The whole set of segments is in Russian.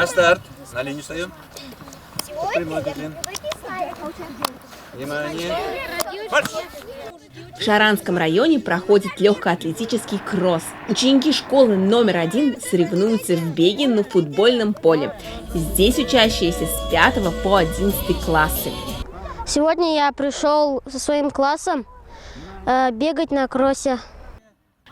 На старт. На линию встаем. Прямой беглин. Внимание. Марш! В Шаранском районе проходит легкоатлетический кросс. Ученики школы номер 1 соревнуются в беге на футбольном поле. Здесь учащиеся с 5 по 11 классы. Сегодня я пришел со своим классом бегать на кроссе.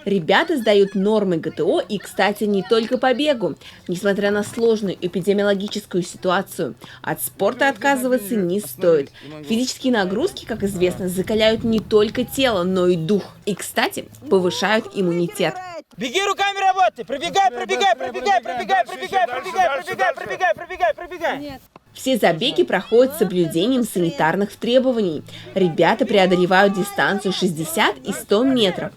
Ребята сдают нормы ГТО и, кстати, не только по бегу. Несмотря на сложную эпидемиологическую ситуацию, от спорта отказываться не стоит. Физические нагрузки, как известно, закаляют не только тело, но и дух. И, кстати, повышают иммунитет. Беги руками работай! Пробегай, пробегай, пробегай, пробегай, пробегай, пробегай, пробегай, пробегай, пробегай, пробегай! Все забеги проходят с соблюдением санитарных требований. Ребята преодолевают дистанцию 60 и 100 метров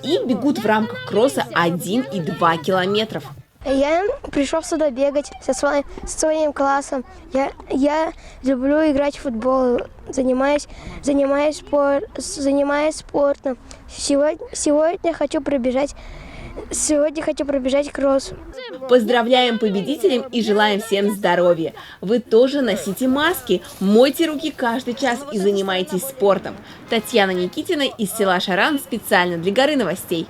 и бегут в рамках кросса 1 и 2 километров. Я пришел сюда бегать со своим классом. Я люблю играть в футбол, занимаюсь спортом. Сегодня хочу пробежать кросс. Поздравляем победителям и желаем всем здоровья. Вы тоже носите маски, мойте руки каждый час и занимайтесь спортом. Татьяна Никитина из села Шаран специально для Горы новостей.